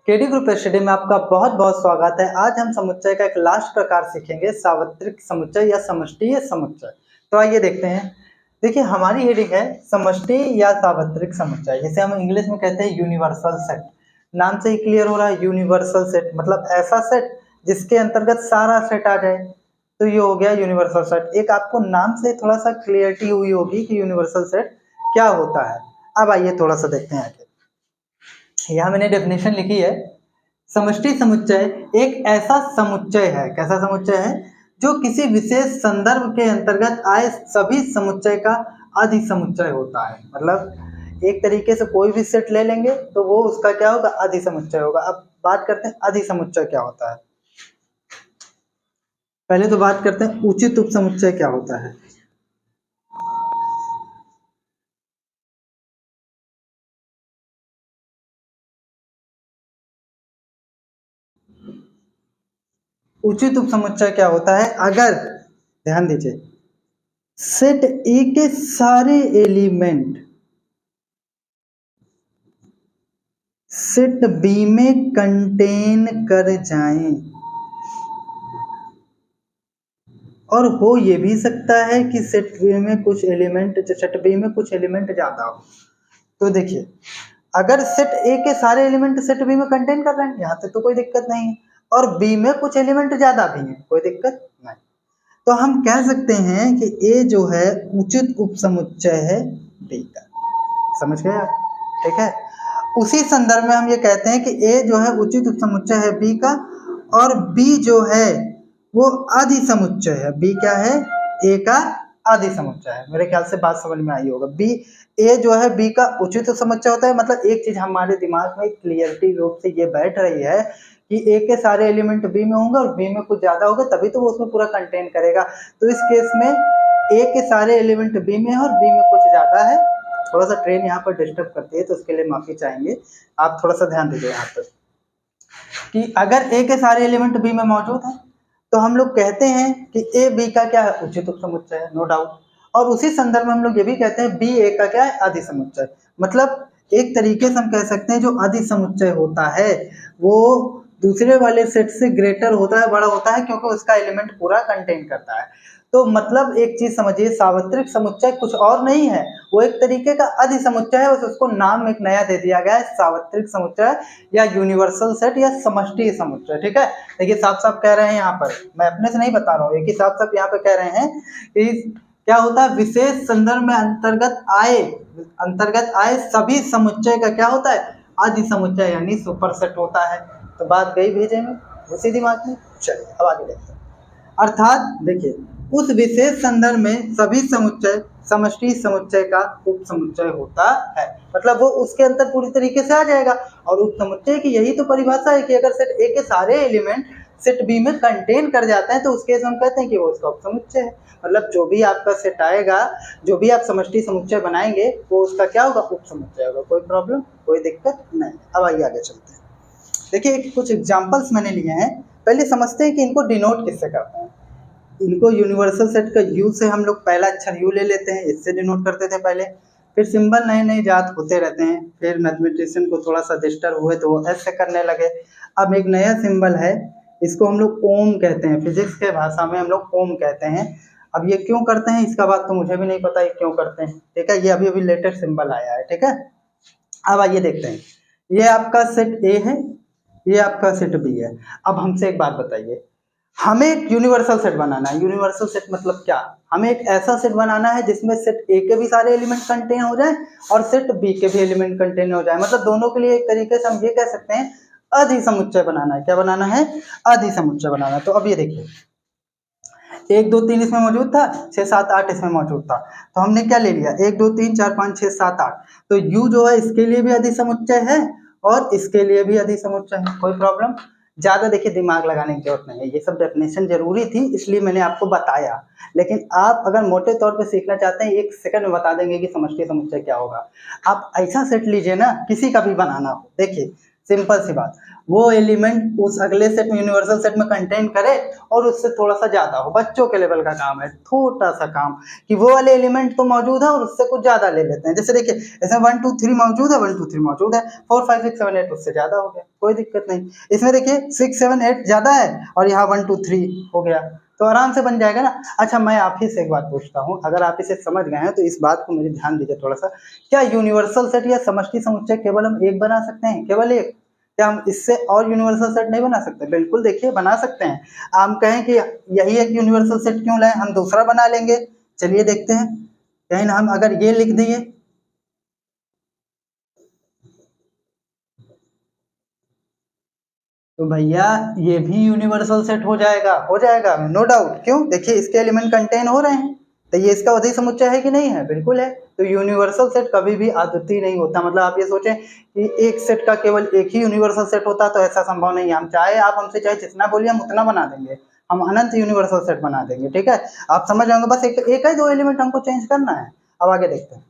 KD group study में आपका बहुत बहुत स्वागत है। आज हम समुच्चय का एक लास्ट प्रकार सीखेंगे, सार्वत्रिक समुच्चय या समष्टीय समुच्चय। तो आइए देखते हैं। देखिए हमारी हेडिंग है समष्टि या सार्वत्रिक समुच्चय, जिसे हम इंग्लिश में कहते हैं यूनिवर्सल सेट। नाम से ही क्लियर हो रहा है, यूनिवर्सल सेट मतलब ऐसा सेट जिसके अंतर्गत सारा सेट आ जाए, तो ये हो गया यूनिवर्सल सेट। एक आपको नाम से थोड़ा सा क्लियरिटी हुई होगी कि यूनिवर्सल सेट क्या होता है। अब आइए थोड़ा सा देखते हैं आगे। यहाँ मैंने डेफिनेशन लिखी है, समष्टि समुच्चय एक ऐसा समुच्चय है, कैसा समुच्चय है, जो किसी विशेष संदर्भ के अंतर्गत आए सभी समुच्चय का अधिसमुच्चय होता है। मतलब एक तरीके से कोई भी सेट ले लेंगे तो वो उसका क्या होगा, अधिसमुच्चय होगा। अब बात करते हैं अधिसमुच्चय क्या होता है। पहले तो बात करते हैं उचित उपसमुच्चय क्या होता है। उचित उपसमुच्चय क्या होता है, अगर ध्यान दीजिए सेट ए के सारे एलिमेंट सेट बी में कंटेन कर जाएं, और हो ये भी सकता है कि सेट बी में कुछ एलिमेंट ज्यादा हो। तो देखिए अगर सेट ए के सारे एलिमेंट सेट बी में कंटेन कर रहे हैं, यहाँ तक तो कोई दिक्कत नहीं है, और बी में कुछ एलिमेंट ज्यादा भी हैं, कोई दिक्कत नहीं। तो हम कह सकते हैं कि ए जो है उचित उपसमुच्चय है बी का। समझ गए आप? ठीक है। उसी संदर्भ में हम ये कहते हैं कि ए जो है उचित उपसमुच्चय है बी का, और बी जो है वो अधिसमुच्चय है। बी क्या है, ए का अधिसमुच्चय है। मेरे ख्याल से बात समझ में आई होगा। बी ए जो है बी का उचित समुच्चय होता है। मतलब एक चीज हमारे दिमाग में क्लियरिटी रूप से ये बैठ रही है कि ए के सारे एलिमेंट बी में होंगे और बी में कुछ ज्यादा होगा, तभी तो वो उसमें पूरा कंटेन करेगा। तो इस केस में ए के सारे एलिमेंट बी में है और बी में कुछ ज्यादा है। थोड़ा सा ट्रेन यहाँ पर डिस्टर्ब करती है तो उसके लिए माफी चाहेंगे। आप थोड़ा सा ध्यान दीजिए यहाँ पर कि अगर ए के सारे एलिमेंट बी में मौजूद है तो हम लोग कहते हैं कि ए बी का क्या है, उचित उपसमुच्चय है, नो डाउट। और उसी संदर्भ में हम लोग ये भी कहते हैं बी ए का क्या है, अधिसमुच्चय। मतलब एक तरीके से हम कह सकते हैं जो अधिसमुच्चय होता है वो दूसरे वाले सेट से ग्रेटर होता है, बड़ा होता है, क्योंकि उसका एलिमेंट पूरा कंटेन करता है। तो मतलब एक चीज समझिए, सार्वत्रिक समुच्चय कुछ और नहीं है, वो एक तरीके का अधिसमुच्चय है, बस उसको नाम एक नया दे दिया गया है, सार्वत्रिक समुच्चय या यूनिवर्सल सेट या समष्टि समुच्चय। ठीक है। देखिए साफ साफ कह रहे हैं यहाँ पर, मैं अपने से नहीं बता रहा हूँ, एक ही साफ साफ यहाँ पे कह रहे हैं कि क्या होता है, विशेष संदर्भ में अंतर्गत आए सभी समुच्चय का क्या होता है, अधिसमुच्चय यानी सुपरसेट होता है। तो बात गई भेजे में, उसी दिमाग में। चलिए अब आगे देखते हैं। अर्थात देखिए उस विशेष संदर्भ में सभी समुच्चय समष्टि समुच्चय का उपसमुच्चय होता है। मतलब वो उसके अंदर पूरी तरीके से आ जाएगा। और उपसमुच्चय की यही तो परिभाषा है कि अगर सेट ए के सारे एलिमेंट सेट बी में कंटेन कर जाते हैं तो उस केस में हम कहते हैं कि वो उसका उपसमुच्चय है। मतलब जो भी आपका सेट आएगा, जो भी आप समष्टि समुच्चय बनाएंगे, वो उसका क्या होगा, उपसमुच्चय होगा। कोई प्रॉब्लम, कोई दिक्कत नहीं। अब आइए आगे चलते हैं। देखिए कुछ एग्जाम्पल्स मैंने लिए हैं। पहले समझते हैं कि इनको डिनोट किससे करते हैं। इनको यूनिवर्सल सेट का यू से हम लोग पहला अक्षर यू ले लेते हैं, इससे डिनोट करते थे पहले। फिर सिंबल नए नए जात होते रहते हैं, फिर मैथमेटिशियन को थोड़ा सा डिस्टर्ब हुए तो वो एस से करने लगे। अब एक नया सिंबल है, इसको हम लोग ओम कहते हैं, फिजिक्स के भाषा में हम लोग ओम कहते हैं। अब ये क्यों करते हैं इसका बात तो मुझे भी नहीं पता ये क्यों करते हैं। ठीक है, ये अभी अभी लेटेस्ट सिंबल आया है। ठीक है, अब आइए देखते हैं। ये आपका सेट ए है, ये आपका सेट बी है। अब हमसे एक बात बताइए, हमें एक यूनिवर्सल सेट बनाना है। यूनिवर्सल सेट मतलब क्या, हमें एक ऐसा सेट बनाना है जिसमें सेट ए के भी सारे एलिमेंट कंटेन हो जाए और सेट बी के भी एलिमेंट कंटेन हो जाए। मतलब दोनों के लिए एक तरीके से हम ये कह सकते हैं अधिसमुच्चय बनाना है। क्या बनाना है, अधिसमुच्चय बनाना है। तो अब ये देखिए 1 2 3 इसमें मौजूद था, 6 7 8 इसमें मौजूद था, तो हमने क्या ले लिया 1 2 3 4 5 6 7 8। तो u जो है इसके लिए भी अधिसमुच्चय है और इसके लिए भी अधिसमुच्चय है। कोई प्रॉब्लम, ज्यादा देखिए दिमाग लगाने की जरूरत नहीं है। ये सब डेफिनेशन जरूरी थी इसलिए मैंने आपको बताया, लेकिन आप अगर मोटे तौर पे सीखना चाहते हैं 1 सेकंड में बता देंगे कि समष्टि समुच्चय क्या होगा। आप ऐसा सेट लीजिए ना, किसी का भी बनाना हो। देखिए सिंपल सी बात, वो एलिमेंट उस अगले सेट में यूनिवर्सल सेट में कंटेन करे और उससे थोड़ा सा ज्यादा हो। बच्चों के लेवल का काम है, छोटा सा काम, कि वो वाले एलिमेंट तो मौजूद है और उससे कुछ ज्यादा ले लेते हैं। जैसे देखिए इसमें 1 2 3 मौजूद है, 1 2 3 मौजूद है, 4 5 6 7 8 उससे ज्यादा हो गया, कोई दिक्कत नहीं। इसमें देखिए 6 7 8 ज्यादा है और यहाँ 1 2 3 हो गया, तो आराम से बन जाएगा ना। अच्छा मैं आप ही से एक बात पूछता हूँ, अगर आप इसे समझ गए हैं तो इस बात को मेरे ध्यान दीजिए थोड़ा सा, क्या यूनिवर्सल सेट या समष्टि समुच्चय केवल हम एक बना सकते हैं, केवल एक? क्या हम इससे और यूनिवर्सल सेट नहीं बना सकते? बिल्कुल देखिए बना सकते हैं। हम कहें कि यही एक यूनिवर्सल सेट क्यों लाए, हम दूसरा बना लेंगे। चलिए देखते हैं, कहीं ना हम अगर ये लिख दिए तो भैया ये भी यूनिवर्सल सेट हो जाएगा नो डाउट। क्यों? देखिए इसके एलिमेंट कंटेन हो रहे हैं, तो ये इसका अवधि समुच्चय है कि नहीं है? बिल्कुल है। तो यूनिवर्सल सेट कभी भी अद्वितीय नहीं होता। मतलब आप ये सोचें कि एक सेट का केवल एक ही यूनिवर्सल सेट होता, तो ऐसा संभव नहीं है। हम चाहे आप हमसे चाहे जितना बोलिए हम उतना बना देंगे, हम अनंत यूनिवर्सल सेट बना देंगे। ठीक है, आप समझ जाओगे। बस एक है दो एलिमेंट हमको चेंज करना है। अब आगे देखते हैं,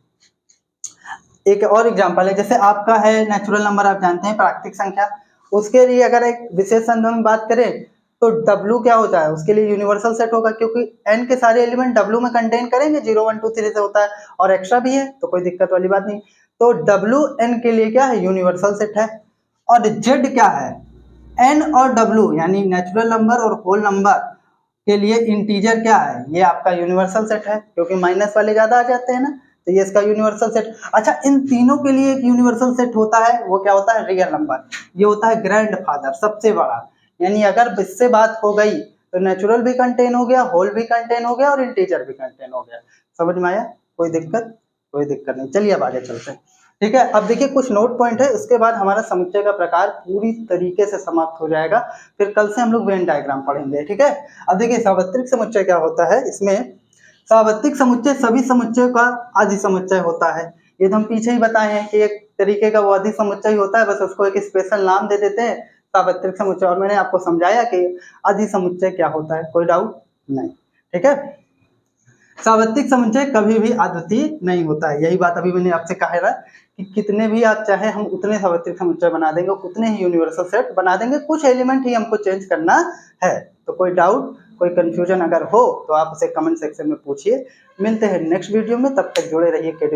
एक और एग्जांपल है। जैसे आपका है नेचुरल नंबर, आप जानते हैं प्राकृतिक संख्या, उसके लिए अगर एक विशेष संदर्भ में बात करें तो W क्या होता है, उसके लिए यूनिवर्सल सेट होगा, क्योंकि n के सारे एलिमेंट W में कंटेन करेंगे, 0 1 2 3 से होता है, और एक्स्ट्रा भी है तो कोई दिक्कत वाली बात नहीं। तो W n के लिए क्या है, यूनिवर्सल सेट है। और Z क्या है, n और W यानी नेचुरल नंबर और होल नंबर के लिए इंटीजर क्या है, ये आपका यूनिवर्सल सेट है, क्योंकि माइनस वाले ज्यादा आ जाते हैं ना, तो ये इसका यूनिवर्सल सेट। अच्छा इन तीनों के लिए एक यूनिवर्सल सेट होता है, वो क्या होता है, रियल नंबर। ये होता है ग्रैंडफादर, सबसे बड़ा। यानी अगर इससे बात हो गई तो नेचुरल भी कंटेन हो गया, होल भी कंटेन हो गया और इंटीजर भी कंटेन हो गया। समझ में आया? कोई दिक्कत? कोई दिक्कत नहीं। चलिए अब आगे चलते हैं। ठीक है, अब देखिए कुछ नोट पॉइंट है, उसके बाद हमारा समुच्चय का प्रकार पूरी तरीके से समाप्त हो जाएगा। फिर कल से हम लोग वेन डायग्राम पढ़ेंगे। ठीक है, अब देखिए सार्वत्रिक समुच्चय क्या होता है। इसमें सार्वत्रिक समुच्चय सभी समुच्चयों का आदि समुच्चय होता है। ये तो हम पीछे ही बताए हैं कि एक तरीके का वो आदि समुच्चय होता है, बस उसको एक स्पेशल नाम दे देते हैं सार्वत्रिक समुच्चय। और मैंने आपको समझाया कि आदि समुच्चय क्या होता है, कोई डाउट नहीं। ठीक है, सार्वत्रिक समुच्चय कभी भी अद्वितीय नहीं होता है। यही बात अभी मैंने आपसे कहा था कि कितने भी आप चाहे हम उतने सार्वत्रिक समुच्चय बना देंगे, उतने ही यूनिवर्सल सेट बना देंगे, कुछ एलिमेंट ही हमको चेंज करना है। तो कोई डाउट कोई कंफ्यूजन अगर हो तो आप उसे कमेंट सेक्शन में पूछिए। मिलते हैं नेक्स्ट वीडियो में, तब तक जुड़े रहिए के